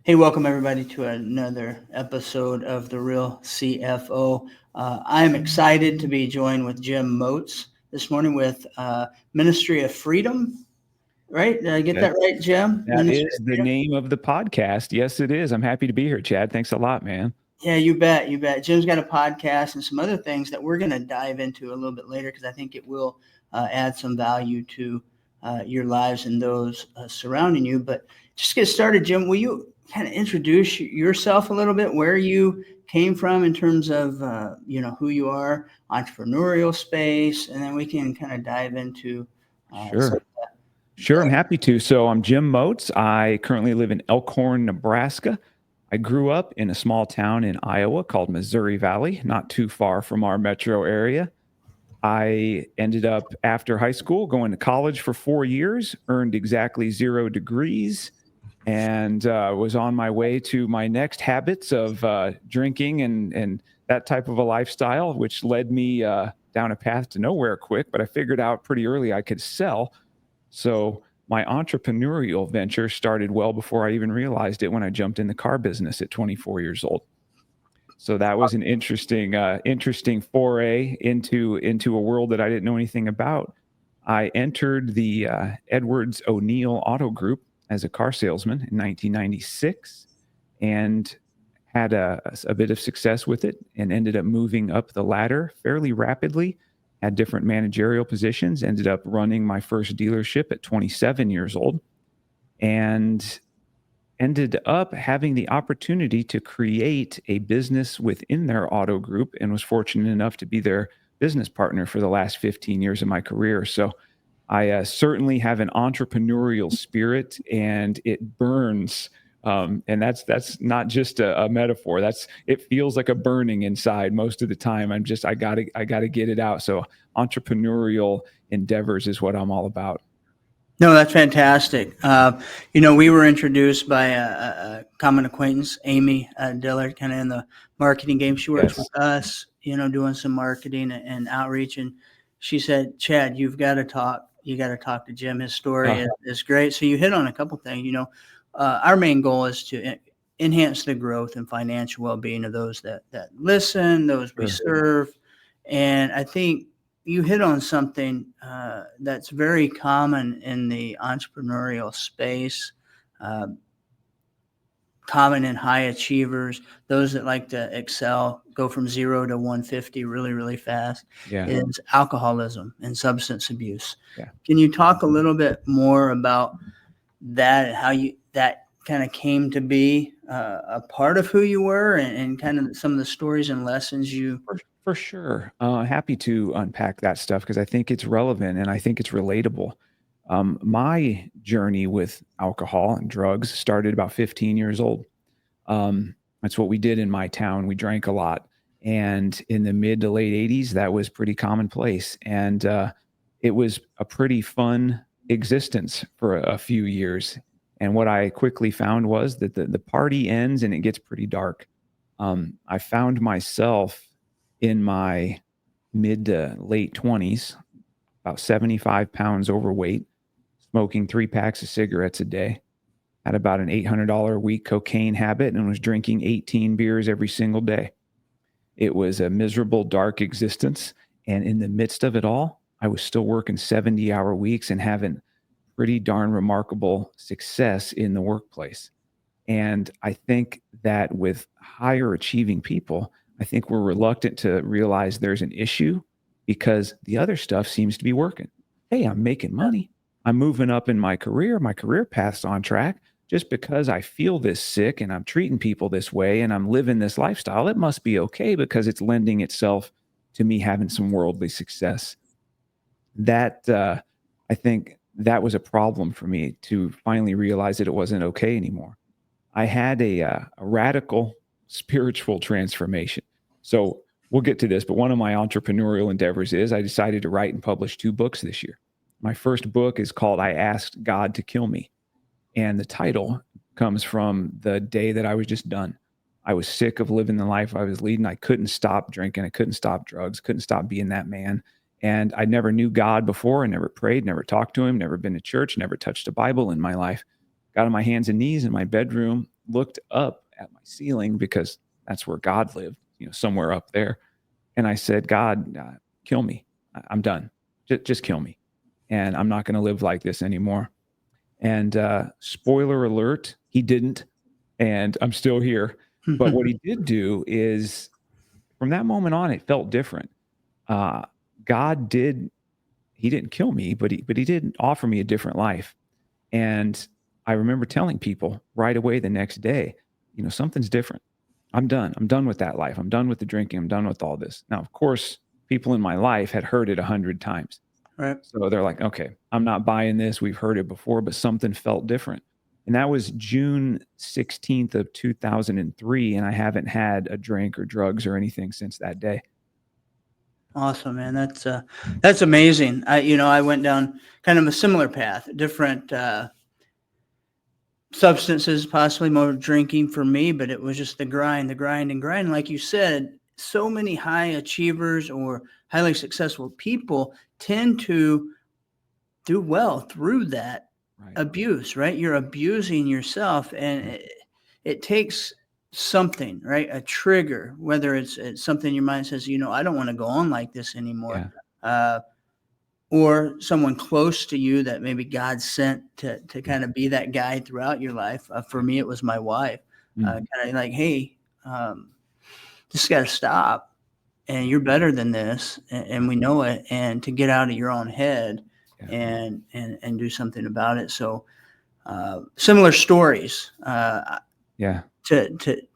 Hey, welcome everybody to another episode of The Real CFO. I'm excited to be joined with Jim Motz this morning with Ministry of Freedom, right? Did I get that right, Jim? That Ministry is of the Freedom? name of the podcast. Yes, it is. I'm happy to be here, Chad. Thanks a lot, man. Yeah, you bet. You bet. Jim's got a podcast and some other things that we're going to dive into a little bit later because I think it will add some value to your lives and those surrounding you. But just to get started, Jim, will you kind of introduce yourself a little bit, where you came from in terms of, who you are, entrepreneurial space, and then we can kind of dive into some. Sure. Sure, I'm happy to. So I'm Jim Motz. I currently live in Elkhorn, Nebraska. I grew up in a small town in Iowa called Missouri Valley, not too far from our metro area. I ended up, after high school, going to college for 4 years, earned exactly 0 degrees, and was on my way to my next habits of drinking and that type of a lifestyle, which led me down a path to nowhere quick. But I figured out pretty early I could sell. So my entrepreneurial venture started well before I even realized it when I jumped in the car business at 24 years old. So that was an interesting foray into a world that I didn't know anything about. I entered the Edwards O'Neill Auto Group as a car salesman in 1996 and had a bit of success with it and ended up moving up the ladder fairly rapidly, had different managerial positions, ended up running my first dealership at 27 years old, and ended up having the opportunity to create a business within their auto group and was fortunate enough to be their business partner for the last 15 years of my career. So I certainly have an entrepreneurial spirit, and it burns. And that's not just a metaphor. It feels like a burning inside most of the time. I gotta get it out. So entrepreneurial endeavors is what I'm all about. No, that's fantastic. We were introduced by a common acquaintance, Amy Dillard, kind of in the marketing game. She works with Yes. us, doing some marketing and outreach. And she said, Chad, you've got to talk. You got to talk to Jim. His story is great. So you hit on a couple things. Our main goal is to enhance the growth and financial well-being of those that listen, those we Sure. serve. And I think you hit on something that's very common in the entrepreneurial space, uh, common in high achievers, those that like to excel, go from 0 to 150 really, really fast, Yeah. is alcoholism and substance abuse. Yeah. Can you talk a little bit more about that and how that kind of came to be a part of who you were, and kind of some of the stories and lessons you. For sure. Happy to unpack that stuff because I think it's relevant and I think it's relatable. My journey with alcohol and drugs started about 15 years old. That's what we did in my town. We drank a lot. And in the mid to late 80s, that was pretty commonplace. And it was a pretty fun existence for a few years. And what I quickly found was that the party ends and it gets pretty dark. I found myself in my mid to late 20s, about 75 pounds overweight, smoking 3 packs of cigarettes a day, had about an $800 a week cocaine habit, and was drinking 18 beers every single day. It was a miserable, dark existence. And in the midst of it all, I was still working 70-hour weeks and having pretty darn remarkable success in the workplace. And I think that with higher achieving people, I think we're reluctant to realize there's an issue because the other stuff seems to be working. Hey, I'm making money. I'm moving up in my career path's on track. Just because I feel this sick and I'm treating people this way and I'm living this lifestyle, it must be okay because it's lending itself to me having some worldly success. That I think that was a problem for me to finally realize that it wasn't okay anymore. I had a radical spiritual transformation. So we'll get to this, but one of my entrepreneurial endeavors is I decided to write and publish 2 books this year. My first book is called I Asked God to Kill Me. And the title comes from the day that I was just done. I was sick of living the life I was leading. I couldn't stop drinking. I couldn't stop drugs, couldn't stop being that man. And I never knew God before. I never prayed, never talked to him, never been to church, never touched a Bible in my life. Got on my hands and knees in my bedroom looked up at my ceiling because that's where God lived, somewhere up there. And I said, God, kill me. I'm done. Just kill me. And I'm not going to live like this anymore. And spoiler alert, he didn't. And I'm still here. But what he did do is from that moment on, it felt different. God he didn't kill me, but he did offer me a different life. And I remember telling people right away the next day, something's different. I'm done. I'm done with that life. I'm done with the drinking. I'm done with all this. Now, of course, people in my life had heard it 100 times. Right. So they're like, okay, I'm not buying this. We've heard it before, but something felt different. And that was June 16th of 2003. And I haven't had a drink or drugs or anything since that day. Awesome, man. That's amazing. I went down kind of a similar path, different substances, possibly more drinking for me, but it was just the grind. Like you said, so many high achievers or highly successful people tend to do well through that abuse, right? You're abusing yourself, and it takes something, right? A trigger, whether it's something your mind says, I don't want to go on like this anymore. Yeah. Or someone close to you that maybe God sent to kind of be that guy throughout your life. For me, it was my wife, kind of like, hey, this got to stop, and you're better than this, and we know it, and to get out of your own head and do something about it. So similar stories to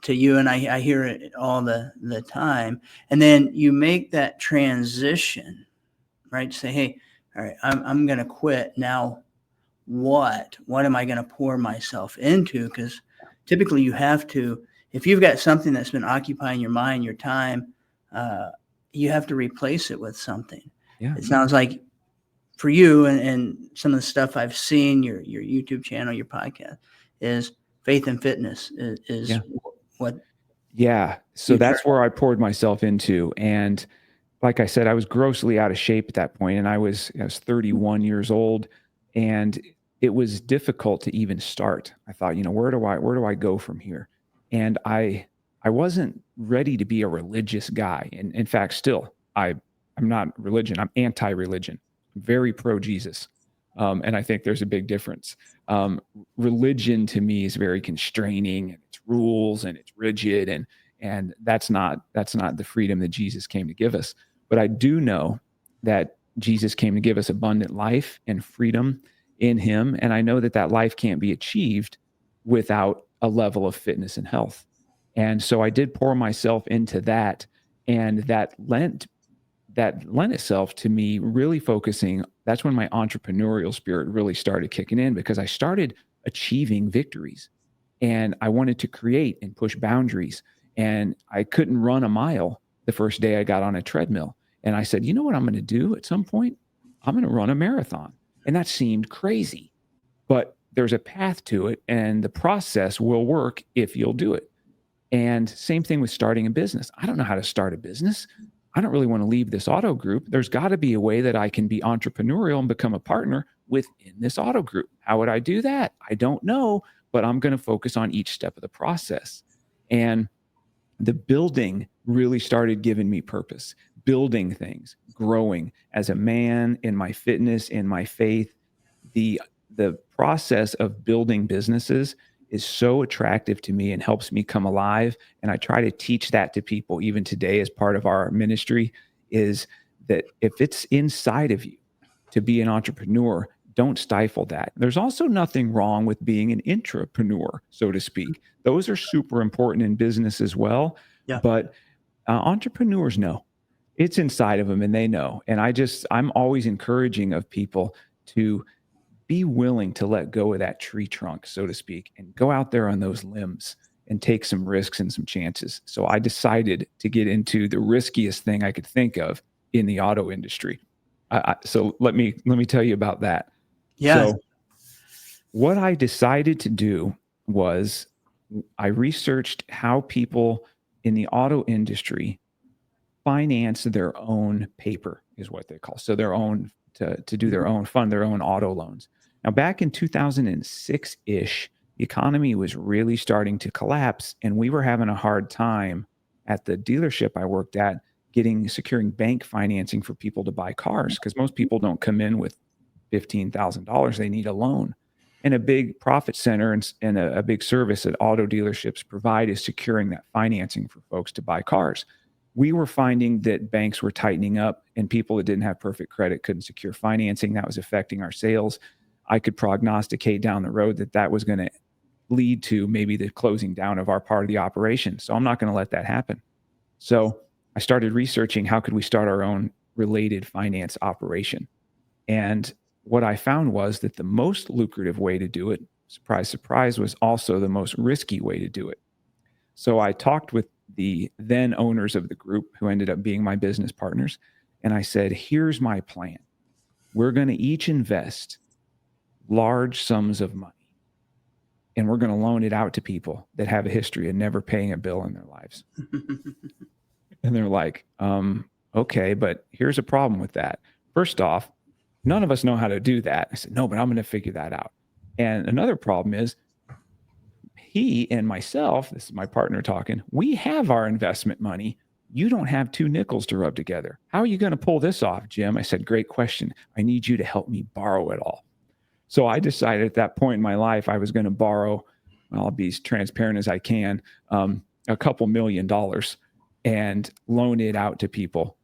you, and I hear it all the time. And then you make that transition, right? To say, hey, all right, I'm going to quit now. What am I going to pour myself into? Because typically you have to, if you've got something that's been occupying your mind, your time, you have to replace it with something. Yeah. It sounds like for you and some of the stuff I've seen, your YouTube channel, your podcast, is faith and fitness is what. Yeah. So that's where I poured myself into. And like I said, I was grossly out of shape at that point, and I was 31 years old, and it was difficult to even start. I thought, where do I go from here? And I wasn't ready to be a religious guy. And in fact, still, I'm not religion. I'm anti-religion. I'm very pro-Jesus. And I think there's a big difference. Religion to me is very constraining, and it's rules and it's rigid, and that's not the freedom that Jesus came to give us. But I do know that Jesus came to give us abundant life and freedom in him. And I know that life can't be achieved without a level of fitness and health. And so I did pour myself into that. And that lent itself to me really focusing. That's when my entrepreneurial spirit really started kicking in, because I started achieving victories, and I wanted to create and push boundaries. And I couldn't run a mile the first day I got on a treadmill. And I said, you know what I'm going to do at some point? I'm going to run a marathon. And that seemed crazy, but there's a path to it, and the process will work if you'll do it. And same thing with starting a business. I don't know how to start a business. I don't really want to leave this auto group. There's got to be a way that I can be entrepreneurial and become a partner within this auto group. How would I do that? I don't know, but I'm going to focus on each step of the process. And the building really started giving me purpose, building things, growing as a man in my fitness, in my faith. The process of building businesses is so attractive to me and helps me come alive. And I try to teach that to people even today as part of our ministry, is that if it's inside of you to be an entrepreneur, don't stifle that. There's also nothing wrong with being an intrapreneur, so to speak. Those are super important in business as well. Yeah. But entrepreneurs know it's inside of them, and they know. And I'm always encouraging of people to be willing to let go of that tree trunk, so to speak, and go out there on those limbs and take some risks and some chances. So I decided to get into the riskiest thing I could think of in the auto industry. So let me tell you about that. Yeah. So what I decided to do was I researched how people in the auto industry finance their own paper, is what they call. So their own, to do their own fund, their own auto loans. Now, back in 2006-ish, the economy was really starting to collapse, and we were having a hard time at the dealership I worked at securing bank financing for people to buy cars because most people don't come in with $15,000. They need a loan. And a big profit center and a big service that auto dealerships provide is securing that financing for folks to buy cars. We were finding that banks were tightening up and people that didn't have perfect credit couldn't secure financing. That was affecting our sales. I could prognosticate down the road that was going to lead to maybe the closing down of our part of the operation. So I'm not going to let that happen. So I started researching how could we start our own related finance operation. And what I found was that the most lucrative way to do it, surprise, surprise, was also the most risky way to do it. So I talked with the then owners of the group who ended up being my business partners. And I said, here's my plan. We're going to each invest large sums of money and we're going to loan it out to people that have a history of never paying a bill in their lives. And they're like, okay, but here's a problem with that. First off, none of us know how to do that. I said, no, but I'm going to figure that out. And another problem is he and myself, this is my partner talking, we have our investment money. You don't have two nickels to rub together. How are you going to pull this off, Jim? I said, great question. I need you to help me borrow it all. So I decided at that point in my life, I was going to borrow, I'll be as transparent as I can, a couple $1 million and loan it out to people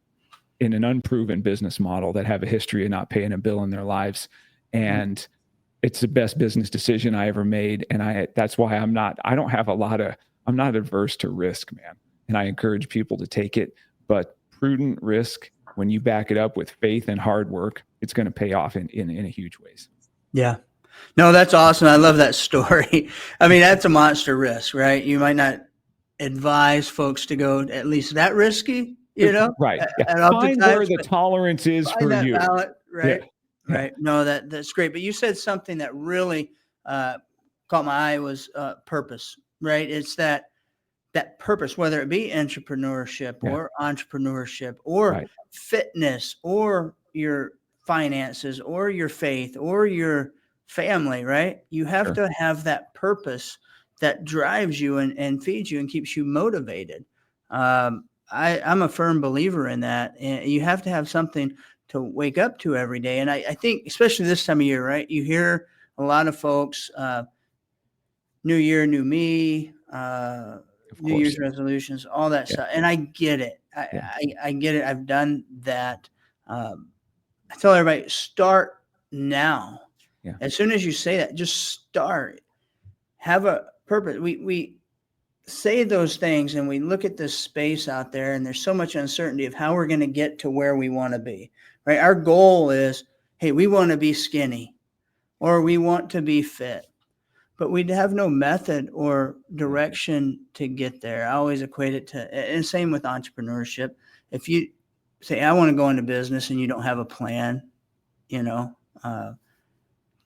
in an unproven business model that have a history of not paying a bill in their lives. And it's the best business decision I ever made. And that's why I'm not averse to risk, man. And I encourage people to take it, but prudent risk, when you back it up with faith and hard work, it's going to pay off in a huge ways. Yeah. No, that's awesome. I love that story. I mean, that's a monster risk, right? You might not advise folks to go at least that risky, you know? Right. Yeah. Find where the tolerance is for you. Right. Yeah. Right. No, that's great. But you said something that really caught my eye was purpose, right? It's that purpose, whether it be entrepreneurship or entrepreneurship or fitness or your finances or your faith or your family, right? You have to have that purpose that drives you and feeds you and keeps you motivated. I'm a firm believer in that. And you have to have something to wake up to every day. And I think, especially this time of year, right? You hear a lot of folks, new year, new me, New Year's resolutions, all that stuff. And I get it. I get it. I've done that. I tell everybody, start now. Yeah. As soon as you say that, just start. Have a purpose. We say those things and we look at this space out there and there's so much uncertainty of how we're going to get to where we want to be, right? Our goal is, hey, we want to be skinny or we want to be fit, but we'd have no method or direction to get there. I always equate it to, and same with entrepreneurship. If you say, I want to go into business and you don't have a plan,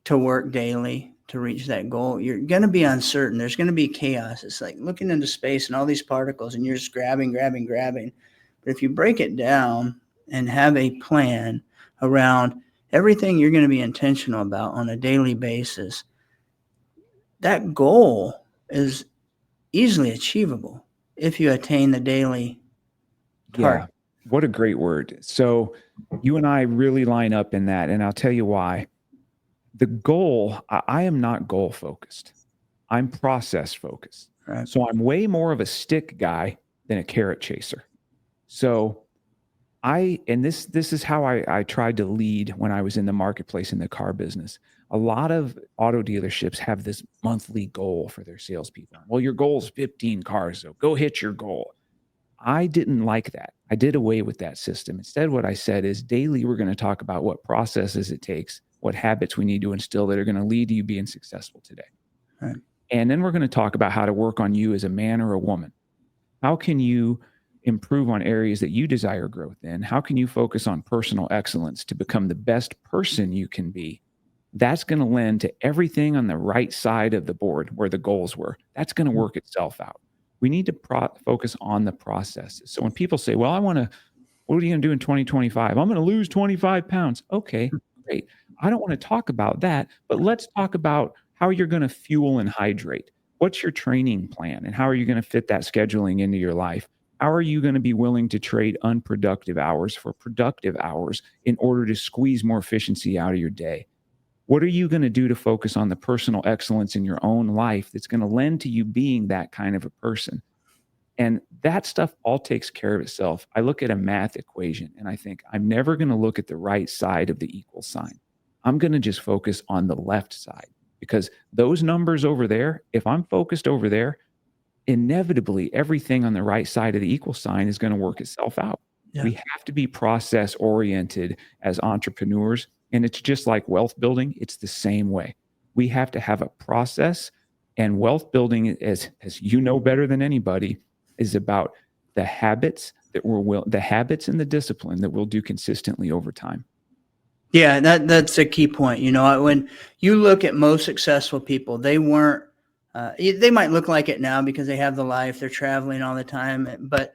to work daily to reach that goal, you're going to be uncertain. There's going to be chaos. It's like looking into space and all these particles and you're just grabbing. But if you break it down and have a plan around everything you're going to be intentional about on a daily basis, that goal is easily achievable if you attain the daily target. Yeah. What a great word. So you and I really line up in that. And I'll tell you why. The goal, I am not goal focused. I'm process focused. Right. So I'm way more of a stick guy than a carrot chaser. So this is how I tried to lead when I was in the marketplace in the car business. A lot of auto dealerships have this monthly goal for their salespeople. Well, your goal is 15 cars, so go hit your goal. I didn't like that. I did away with that system. Instead, what I said is daily, we're going to talk about what processes it takes, what habits we need to instill that are going to lead to you being successful today. Right. And then we're going to talk about how to work on you as a man or a woman. How can you improve on areas that you desire growth in? How can you focus on personal excellence to become the best person you can be? That's going to lend to everything on the right side of the board where the goals were. That's going to work itself out. We need to focus on the processes. So when people say, well, what are you going to do in 2025? I'm going to lose 25 pounds. Okay, great. I don't want to talk about that, but let's talk about how you're going to fuel and hydrate. What's your training plan and how are you going to fit that scheduling into your life? How are you going to be willing to trade unproductive hours for productive hours in order to squeeze more efficiency out of your day? What are you going to do to focus on the personal excellence in your own life that's going to lend to you being that kind of a person? And that stuff all takes care of itself. I look at a math equation and I think, I'm never going to look at the right side of the equal sign. I'm going to just focus on the left side because those numbers over there, if I'm focused over there, inevitably everything on the right side of the equal sign is going to work itself out. Yeah. We have to be process oriented as entrepreneurs. And it's just like wealth building. It's the same way. We have to have a process, and wealth building, as you know better than anybody, is about the habits the habits and the discipline that we'll do consistently over time. Yeah, that's a key point. When you look at most successful people, they weren't, they might look like it now because they have the life, they're traveling all the time, but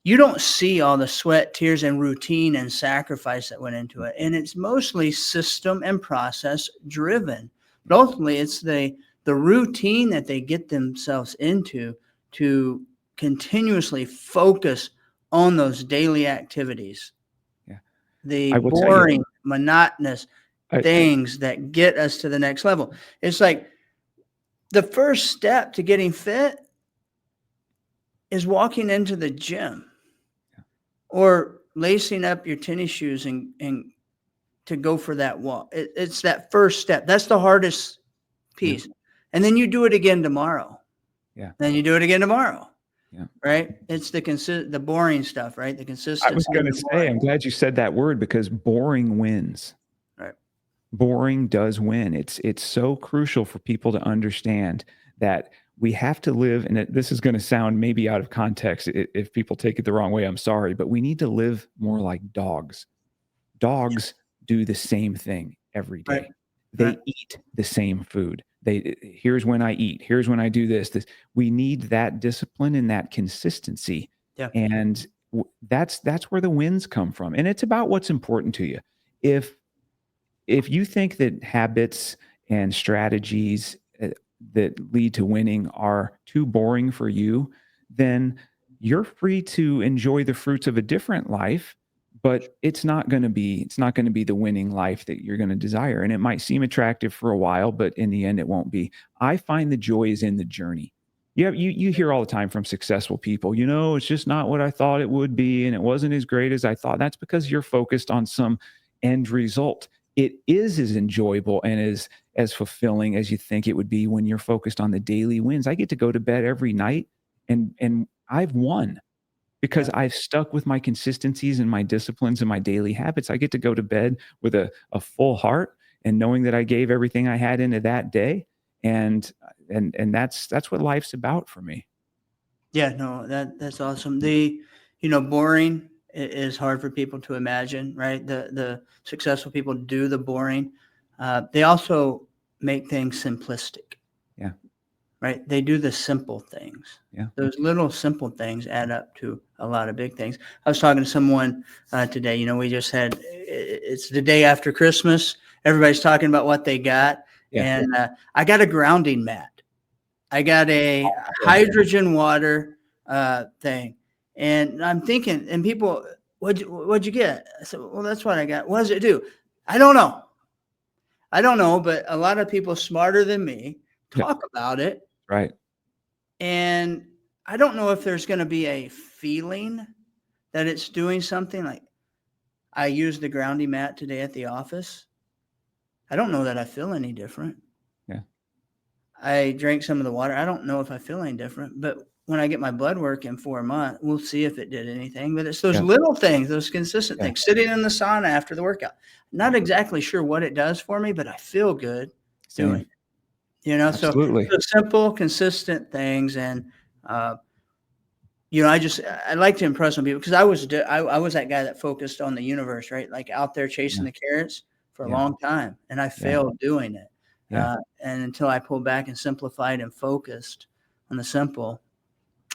you don't see all the sweat, tears, and routine and sacrifice that went into it. And it's mostly system and process driven. But ultimately, it's the routine that they get themselves into to continuously focus on those daily activities. Yeah. The boring, monotonous things that get us to the next level. It's like the first step to getting fit is walking into the gym or lacing up your tennis shoes and to go for that walk. It's that first step. That's the hardest piece. Yeah. And then you do it again tomorrow. Yeah. Then you do it again tomorrow. Yeah. Right. It's the boring stuff, right? The consistency. I was going to say, I'm glad you said that word because boring wins. Right. Boring does win. It's so crucial for people to understand that we have to live, and this is going to sound maybe out of context. If people take it the wrong way, I'm sorry, but we need to live more like dogs. Dogs do the same thing every day. Right. They eat the same food. Here's when I eat. Here's when I do this. We need that discipline and that consistency. Yeah. And that's where the wins come from. And it's about what's important to you. If you think that habits and strategies that lead to winning are too boring for you, then you're free to enjoy the fruits of a different life, but it's not going to be the winning life that you're going to desire. And it might seem attractive for a while, but in the end, it won't be. I find the joy is in the journey. You hear all the time from successful people, it's just not what I thought it would be, and it wasn't as great as I thought. That's because you're focused on some end result. It is as enjoyable and as fulfilling as you think it would be when you're focused on the daily wins. I get to go to bed every night and I've won because I've stuck with my consistencies and my disciplines and my daily habits. I get to go to bed with a full heart and knowing that I gave everything I had into that day. And that's what life's about for me. Yeah, no, that's awesome. Boring is hard for people to imagine, right? The successful people do the boring. They also make things simplistic. Yeah. Right. They do the simple things. Yeah. Those little simple things add up to a lot of big things. I was talking to someone today, we just it's the day after Christmas. Everybody's talking about what they got. Yeah. And I got a grounding mat. I got a hydrogen water thing. And I'm thinking, and people, what'd you get? I said, well, that's what I got. What does it do? I don't know, but a lot of people smarter than me talk about it. Right. And I don't know if there's going to be a feeling that it's doing something. Like I used the grounding mat today at the office. I don't know that I feel any different. Yeah. I drank some of the water. I don't know if I feel any different, but when I get my blood work in 4 months, we'll see if it did anything. But it's those little things, those consistent things. Sitting in the sauna after the workout. Not exactly sure what it does for me, but I feel good doing it. Absolutely. So simple, consistent things. And, I like to impress on people because I was that guy that focused on the universe, right? Like out there chasing the carrots for a long time. And I failed doing it. Yeah. And until I pulled back and simplified and focused on the simple.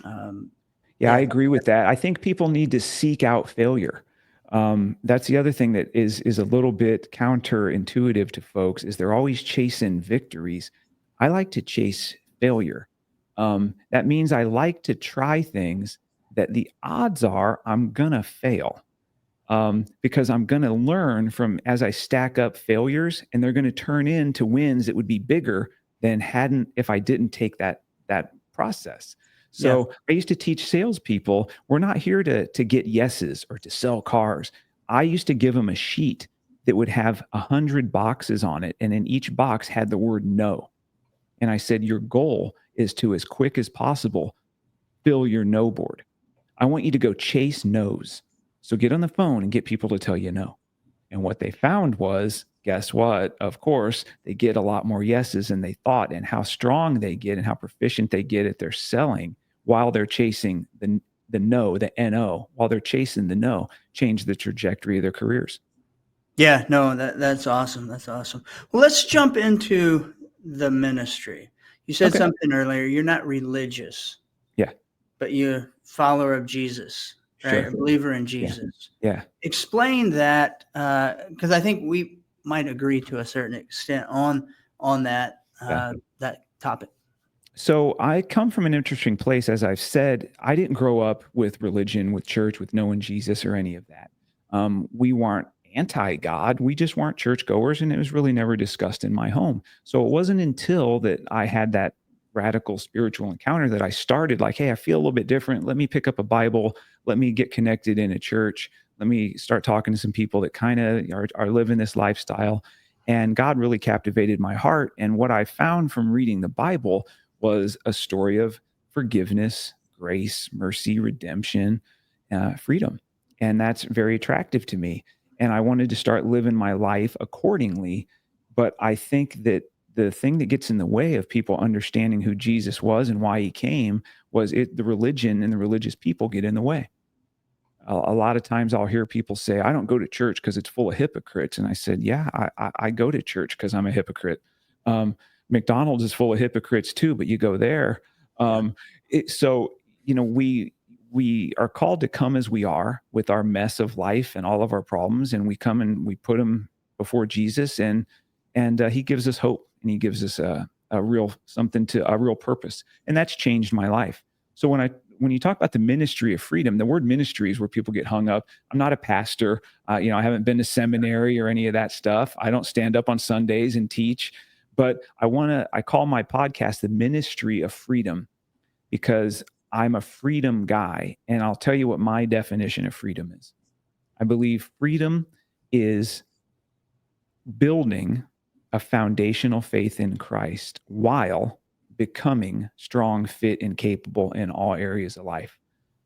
I agree with that. I think people need to seek out failure. That's the other thing that is a little bit counterintuitive to folks is they're always chasing victories. I like to chase failure. That means I like to try things that the odds are I'm going to fail, because I'm going to learn from as I stack up failures, and they're going to turn into wins that would be bigger than hadn't if I didn't take that process. Yeah. So I used to teach salespeople, we're not here to get yeses or to sell cars. I used to give them a sheet that would have 100 boxes on it, and in each box had the word no. And I said, your goal is to, as quick as possible, fill your no board. I want you to go chase no's. So get on the phone and get people to tell you no. And what they found was, guess what? Of course, they get a lot more yeses than they thought, and how strong they get and how proficient they get at their selling while they're chasing the no, the NO, while they're chasing the no, change the trajectory of their careers. Yeah, no, that's awesome. That's awesome. Well, let's jump into the ministry. You said Okay. something earlier. You're not religious. Yeah. But you're a follower of Jesus, right? Sure. A believer in Yeah. Jesus. Yeah. Explain that, because I think we might agree to a certain extent on that Yeah. that topic. So I come from an interesting place. As I've said, I didn't grow up with religion, with church, with knowing Jesus or any of that. We weren't anti-God. We just weren't churchgoers, and it was really never discussed in my home. So it wasn't until that I had that radical spiritual encounter that I started like, hey, I feel a little bit different. Let me pick up a Bible. Let me get connected in a church. Let me start talking to some people that kind of are living this lifestyle. And God really captivated my heart. And what I found from reading the Bible was a story of forgiveness, grace, mercy, redemption, freedom. And that's very attractive to me. And I wanted to start living my life accordingly. But I think that the thing that gets in the way of people understanding who Jesus was and why he came was the religion and the religious people get in the way. A lot of times I'll hear people say, I don't go to church because it's full of hypocrites. And I said, yeah, I go to church because I'm a hypocrite. McDonald's is full of hypocrites too, but you go there. So, we are called to come as we are with our mess of life and all of our problems. And we come and we put them before Jesus, and he gives us hope, and he gives us a real purpose. And that's changed my life. So when you talk about the ministry of freedom, the word ministry is where people get hung up. I'm not a pastor. I haven't been to seminary or any of that stuff. I don't stand up on Sundays and teach, but I call my podcast the Ministry of Freedom, because I'm a freedom guy. And I'll tell you what my definition of freedom is. I believe freedom is building a foundational faith in Christ while becoming strong, fit, and capable in all areas of life.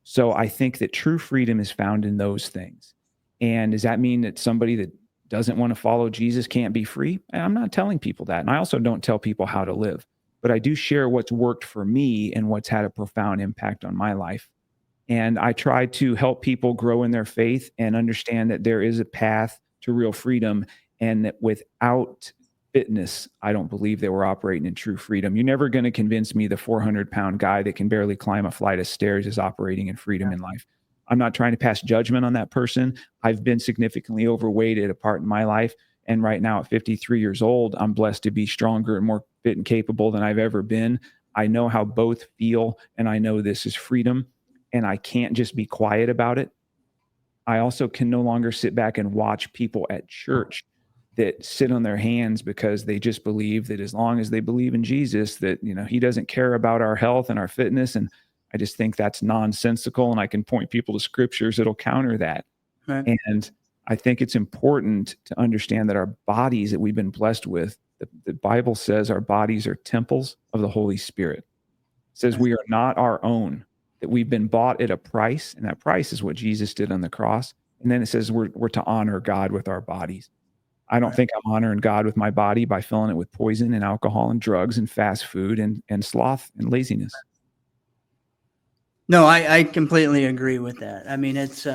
So I think that true freedom is found in those things. And does that mean that somebody that doesn't want to follow Jesus can't be free? I'm not telling people that. And I also don't tell people how to live, but I do share what's worked for me and what's had a profound impact on my life. And I try to help people grow in their faith and understand that there is a path to real freedom, and that without fitness, I don't believe they were operating in true freedom. You're never going to convince me the 400-pound guy that can barely climb a flight of stairs is operating in freedom in life. I'm not trying to pass judgment on that person. I've been significantly overweight at a part in my life. And right now at 53 years old, I'm blessed to be stronger and more fit and capable than I've ever been. I know how both feel, and I know this is freedom, and I can't just be quiet about it. I also can no longer sit back and watch people at church that sit on their hands because they just believe that as long as they believe in Jesus, that, he doesn't care about our health and our fitness. And I just think that's nonsensical. And I can point people to scriptures that'll counter that. Right. And I think it's important to understand that our bodies that we've been blessed with, the Bible says our bodies are temples of the Holy Spirit. It says we are not our own, that we've been bought at a price, and that price is what Jesus did on the cross. And then it says we're to honor God with our bodies. I don't think I'm honoring God with my body by filling it with poison and alcohol and drugs and fast food and sloth and laziness. No, I completely agree with that. I mean, it's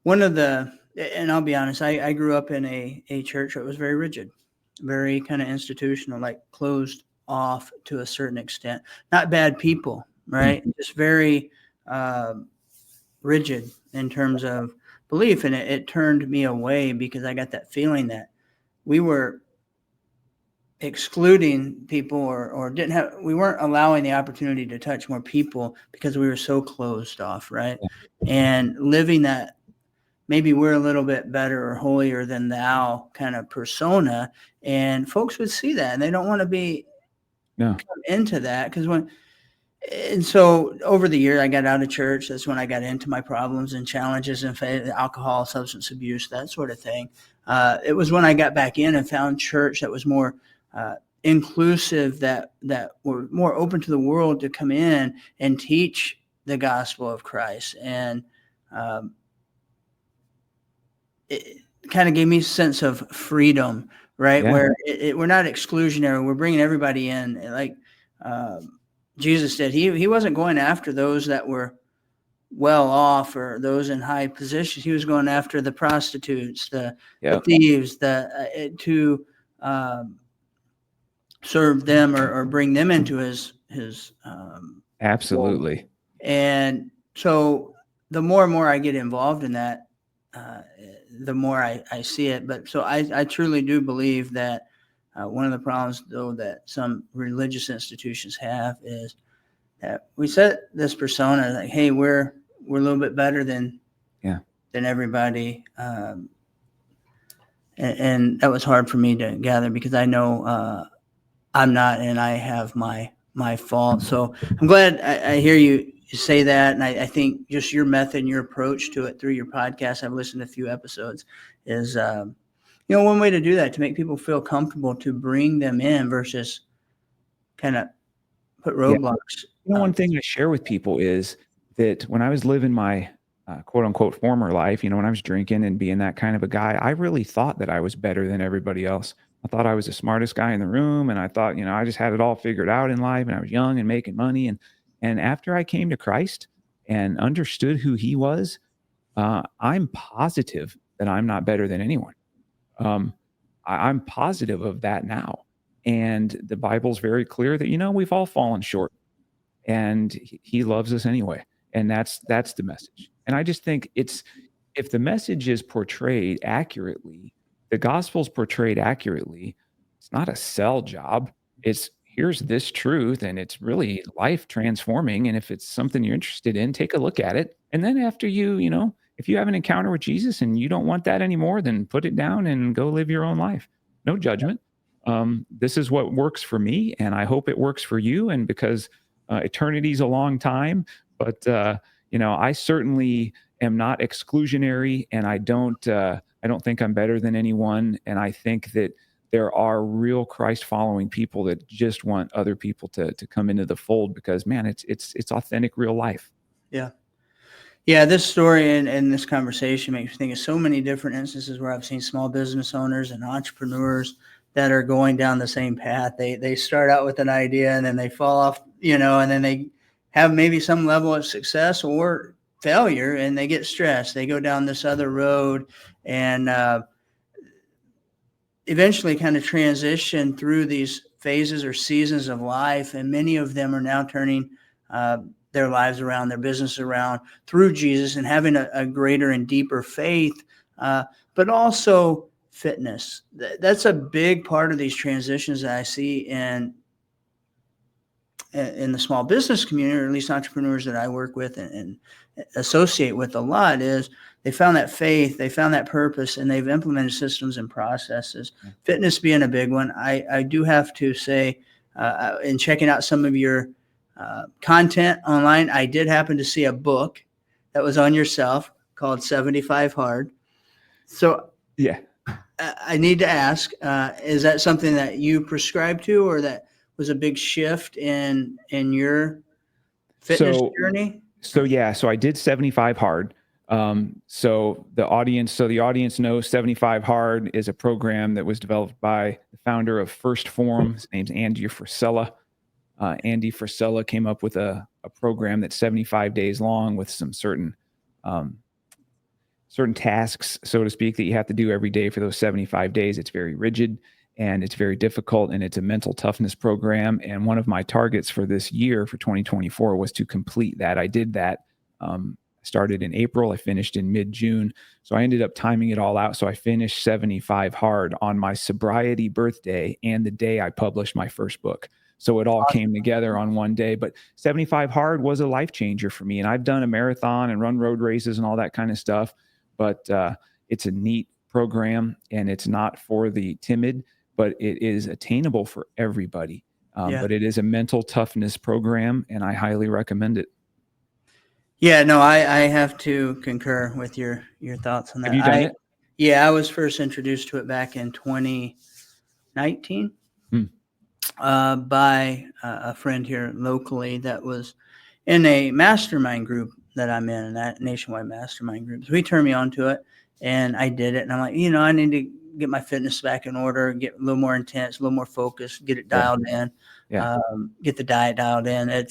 one of the, and I'll be honest, I grew up in a church that was very rigid, very kind of institutional, like closed off to a certain extent. Not bad people, right? Mm-hmm. Just very rigid in terms of belief. And it turned me away because I got that feeling that we were excluding people or we weren't allowing the opportunity to touch more people because we were so closed off, right? And living that maybe we're a little bit better or holier than thou kind of persona, and folks would see that and they don't want to be into that and so over the year I got out of church. That's when I got into my problems and challenges and alcohol, substance abuse, that sort of thing. It was when I got back in and found church that was more inclusive, that were more open to the world to come in and teach the gospel of Christ. And it kind of gave me a sense of freedom, right? Where we're not exclusionary. We're bringing everybody in, like Jesus did. He wasn't going after those that were well off or those in high positions. He was going after the prostitutes, the thieves, to serve them or bring them into his absolutely role. And so the more and more I get involved in that, the more I see it. But so I truly do believe that one of the problems, though, that some religious institutions have is that we set this persona like, hey, we're a little bit better than everybody. And that was hard for me to gather because I know I'm not, and I have my fault. So I'm glad I hear you say that. And I think just your method and your approach to it through your podcast, I've listened to a few episodes, is, one way to do that, to make people feel comfortable, to bring them in versus kind of put roadblocks. One thing I share with people is that when I was living my quote unquote former life, when I was drinking and being that kind of a guy, I really thought that I was better than everybody else. I thought I was the smartest guy in the room. And I thought, I just had it all figured out in life, and I was young and making money. And after I came to Christ and understood who he was, I'm positive that I'm not better than anyone. I'm positive of that now. And the Bible's very clear that, we've all fallen short, and he loves us anyway. And that's the message. And I just think if the message is portrayed accurately, the gospel's portrayed accurately, it's not a sell job. It's here's this truth, and it's really life transforming. And if it's something you're interested in, take a look at it. And then after if you have an encounter with Jesus and you don't want that anymore, then put it down and go live your own life. No judgment. This is what works for me, and I hope it works for you. And because eternity's a long time, but I certainly am not exclusionary, and I don't think I'm better than anyone. And I think that there are real Christ following people that just want other people to come into the fold, because man, it's authentic, real life. Yeah, this story and this conversation makes me think of so many different instances where I've seen small business owners and entrepreneurs that are going down the same path. They start out with an idea, and then they fall off, and then they have maybe some level of success or failure, and they get stressed. They go down this other road and eventually kind of transition through these phases or seasons of life. And many of them are now turning their lives around, their business around through Jesus, and having a greater and deeper faith, but also fitness. That's a big part of these transitions that I see in the small business community, or at least entrepreneurs that I work with and associate with a lot, is they found that faith, they found that purpose, and they've implemented systems and processes. Fitness being a big one. I do have to say, in checking out some of your content online, I did happen to see a book that was on yourself called 75 Hard. So I need to ask, is that something that you prescribe to, or that was a big shift in your fitness journey? So I did 75 Hard. So the audience knows 75 Hard is a program that was developed by the founder of First Forum. His name's Andy Frisella. Andy Frisella came up with a program that's 75 days long, with some certain tasks, so to speak, that you have to do every day for those 75 days. It's very rigid and it's very difficult, and it's a mental toughness program. And one of my targets for this year, for 2024, was to complete that. I did that, I started in April. I finished in mid-June. So I ended up timing it all out. So I finished 75 hard on my sobriety birthday and the day I published my first book. So it all came together on one day. But 75 hard was a life changer for me. And I've done a marathon and run road races and all that kind of stuff. But it's a neat program, and it's not for the timid, but it is attainable for everybody. But it is a mental toughness program, and I highly recommend it. Yeah, no, I have to concur with your thoughts on that. Have you done it? Yeah, I was first introduced to it back in 2019 by a friend here locally that was in a mastermind group that I'm in, that nationwide mastermind group. So he turned me on to it, and I did it. And I'm like, I need to get my fitness back in order, get a little more intense, a little more focused, get it dialed in, get the diet dialed in.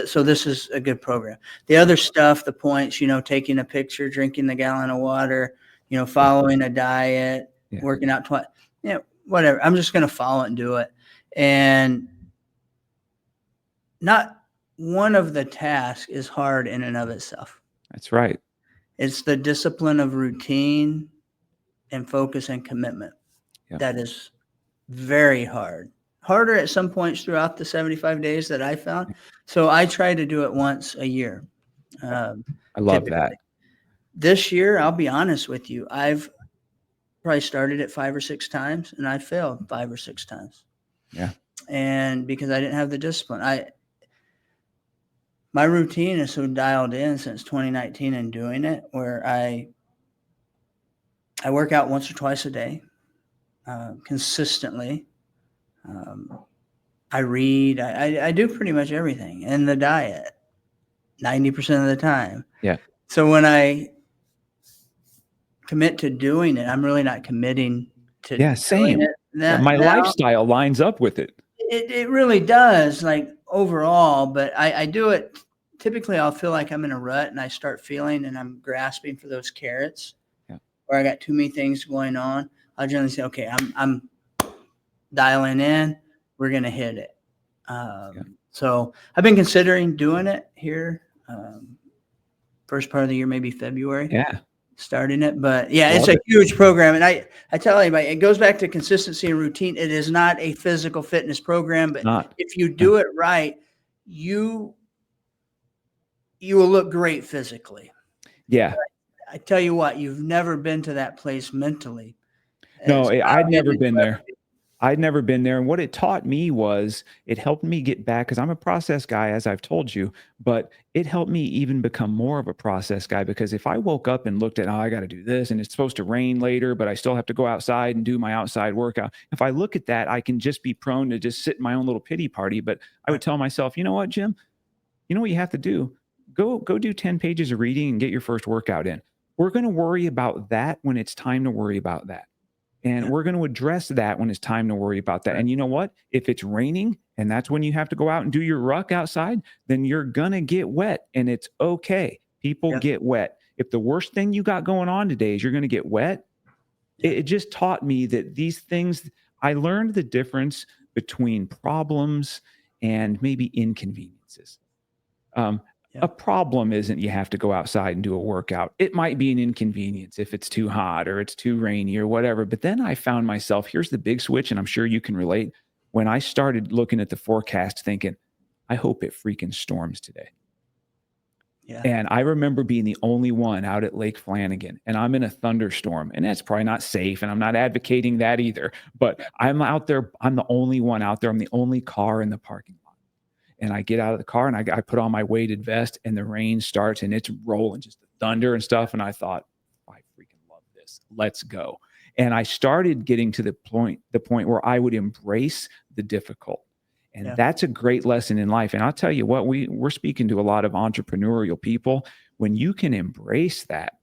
So this is a good program. The other stuff, the points, taking a picture, drinking the gallon of water, following a diet, working out twice, whatever. I'm just going to follow it and do it. And not one of the tasks is hard in and of itself. That's right. It's the discipline of routine and focus and commitment that is very hard. Harder at some points throughout the 75 days that I found. So I try to do it once a year. I love that. This year, I'll be honest with you, I've probably started it 5 or 6 times, and I failed 5 or 6 times. Yeah. And because I didn't have the discipline, my routine is so dialed in since 2019 and doing it, where I work out once or twice a day, consistently. I read, I do pretty much everything, and the diet 90% of the time. Yeah. So when I commit to doing it, I'm really not committing to same. doing it. My lifestyle lines up with it. It really does, like overall, but I do it. Typically I'll feel like I'm in a rut, and I start feeling and I'm grasping for those carrots, or I got too many things going on. I'll generally say, okay, I'm dialing in, we're going to hit it. So I've been considering doing it here. First part of the year, maybe February. Yeah. Starting it, but it's a huge program. And I tell anybody, it goes back to consistency and routine. It is not a physical fitness program, but if you do it right, you will look great physically. Yeah. But I tell you what, you've never been to that place mentally. No, I'd never been there. I'd never been there. And what it taught me was it helped me get back, because I'm a process guy, as I've told you, but it helped me even become more of a process guy, because if I woke up and looked at, I got to do this, and it's supposed to rain later, but I still have to go outside and do my outside workout. If I look at that, I can just be prone to just sit in my own little pity party. But I would tell myself, you know what, Jim, you know what you have to do? Go do 10 pages of reading and get your first workout in. We're going to worry about that when it's time to worry about that. And we're going to address that when it's time to worry about that. And you know what? If it's raining and that's when you have to go out and do your ruck outside, then you're going to get wet, and it's okay. People get wet. If the worst thing you got going on today is you're going to get wet, it just taught me that these things, I learned the difference between problems and maybe inconveniences. A problem isn't you have to go outside and do a workout. It might be an inconvenience if it's too hot or it's too rainy or whatever. But then I found myself, here's the big switch, and I'm sure you can relate. When I started looking at the forecast thinking, I hope it freaking storms today. Yeah. And I remember being the only one out at Lake Flanagan, and I'm in a thunderstorm, and that's probably not safe. And I'm not advocating that either, but I'm out there. I'm the only one out there. I'm the only car in the parking lot. And I get out of the car, and I put on my weighted vest, and the rain starts, and it's rolling, just the thunder and stuff. And I thought, I freaking love this. Let's go. And I started getting to the point where I would embrace the difficult. And that's a great lesson in life. And I'll tell you what, we're speaking to a lot of entrepreneurial people. When you can embrace that,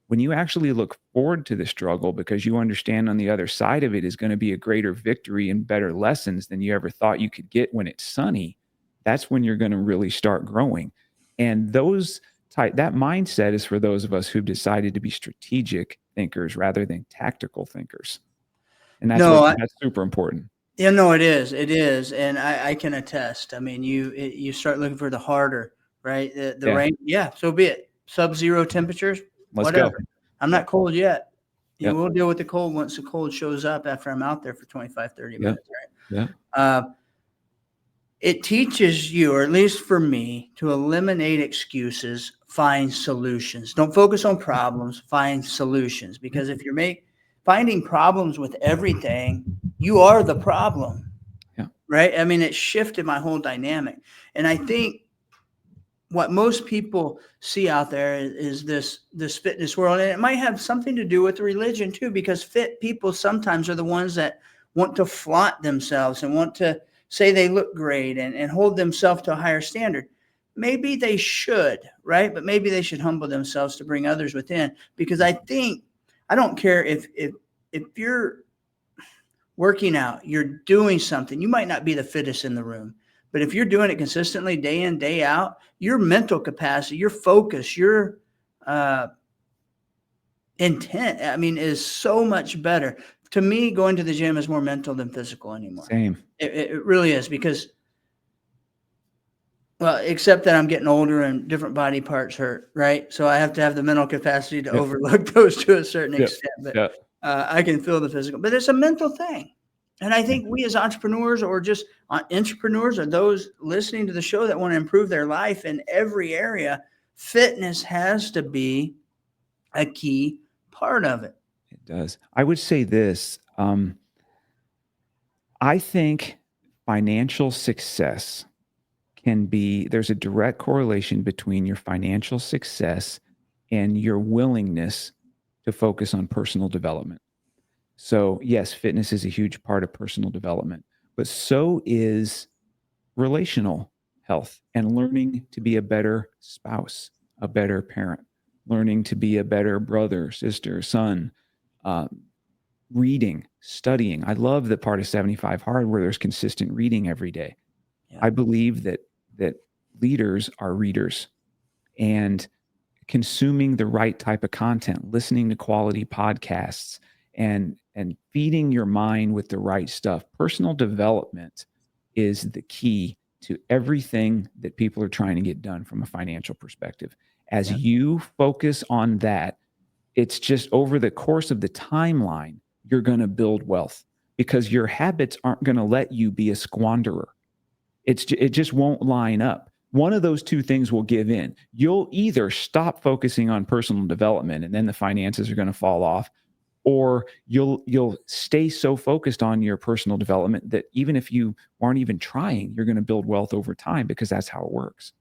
when you actually look forward to the struggle because you understand on the other side of it is going to be a greater victory and better lessons than you ever thought you could get when it's sunny, that's when you're going to really start growing. And that mindset is for those of us who've decided to be strategic thinkers rather than tactical thinkers. And that's super important. Yeah, no, it is. It is. And I can attest. I mean, you start looking for the harder, right? The rain. Yeah, so be it. sub-zero temperatures, Let's whatever. go. I'm not cold yet. Yep. We'll deal with the cold once the cold shows up after I'm out there for 25, 30 minutes, right? Yeah. It teaches you, or at least for me, to eliminate excuses, find solutions. Don't focus on problems, find solutions. Because if you're finding problems with everything, you are the problem. Yeah. Right? I mean, it shifted my whole dynamic. And I think what most people see out there is this fitness world, and it might have something to do with religion too, because fit people sometimes are the ones that want to flaunt themselves and want to say they look great and hold themselves to a higher standard. Maybe they should, right? But maybe they should humble themselves to bring others within, because I don't care if you're working out, you're doing something, you might not be the fittest in the room, but if you're doing it consistently, day in, day out, your mental capacity, your focus, your intent, I mean, is so much better. To me, going to the gym is more mental than physical anymore. Same. It really is, because, well, except that I'm getting older and different body parts hurt, right? So I have to have the mental capacity to overlook those to a certain extent. But I can feel the physical. But it's a mental thing. And I think we as entrepreneurs, or just entrepreneurs, or those listening to the show that want to improve their life in every area, fitness has to be a key part of it. It does. I would say this. I think financial success there's a direct correlation between your financial success and your willingness to focus on personal development. So yes, fitness is a huge part of personal development, but so is relational health and learning to be a better spouse, a better parent, learning to be a better brother, sister, son, reading, studying. I love the part of 75 Hard where there's consistent reading every day. Yeah. I believe that leaders are readers, and consuming the right type of content, listening to quality podcasts, and feeding your mind with the right stuff. Personal development is the key to everything that people are trying to get done from a financial perspective. As you focus on that, it's just over the course of the timeline, you're going to build wealth, because your habits aren't going to let you be a squanderer. It just won't line up. One of those two things will give in. You'll either stop focusing on personal development and then the finances are going to fall off, or you'll stay so focused on your personal development that even if you aren't even trying, you're going to build wealth over time, because that's how it works.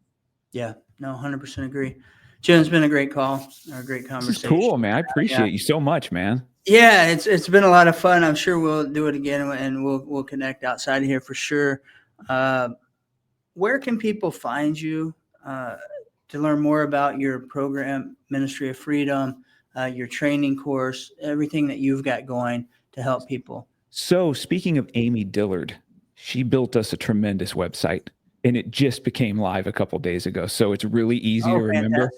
Yeah, no, 100% agree. Jim, it's been a great call, or a great conversation. This is cool, man. I appreciate you so much, man. Yeah, it's been a lot of fun. I'm sure we'll do it again, and we'll connect outside of here for sure. Where can people find you to learn more about your program, Ministry of Freedom, your training course, everything that you've got going to help people? So speaking of Amy Dillard, she built us a tremendous website, and it just became live a couple days ago. So it's really easy to remember.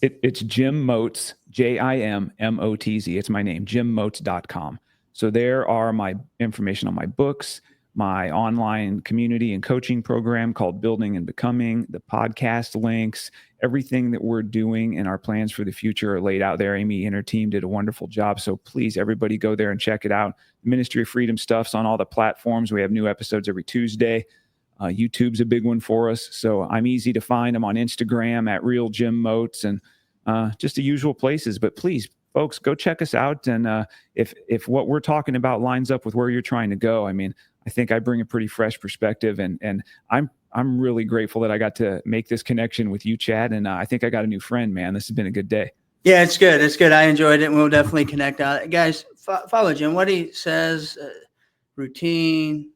It's Jim Motz, JIMMOTZ. It's my name, jimmotz.com. So there are my information on my books, my online community and coaching program called Building and Becoming, the podcast links, everything that we're doing and our plans for the future are laid out there. Amy and her team did a wonderful job. So please, everybody go there and check it out. Ministry of Freedom stuff's on all the platforms. We have new episodes every Tuesday. YouTube's a big one for us. So I'm easy to find. I'm on Instagram at Real Jim Motz, and just the usual places. But please, folks, go check us out. And if what we're talking about lines up with where you're trying to go, I mean, I think I bring a pretty fresh perspective, and I'm really grateful that I got to make this connection with you, Chad. And I think I got a new friend, man. This has been a good day. Yeah, it's good. It's good. I enjoyed it, and we'll definitely connect on it. Guys, follow Jim. What he says, routine,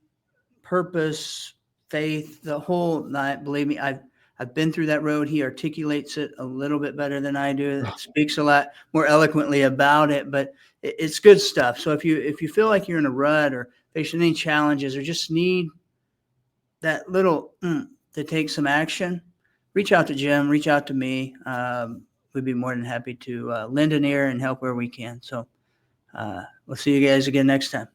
purpose, faith, the whole night. Believe me, I've been through that road. He articulates it a little bit better than I do. It speaks a lot more eloquently about it, but it's good stuff. So if you feel like you're in a rut or facing any challenges, or just need that little to take some action, reach out to Jim, reach out to me. We'd be more than happy to lend an ear and help where we can. So we'll see you guys again next time.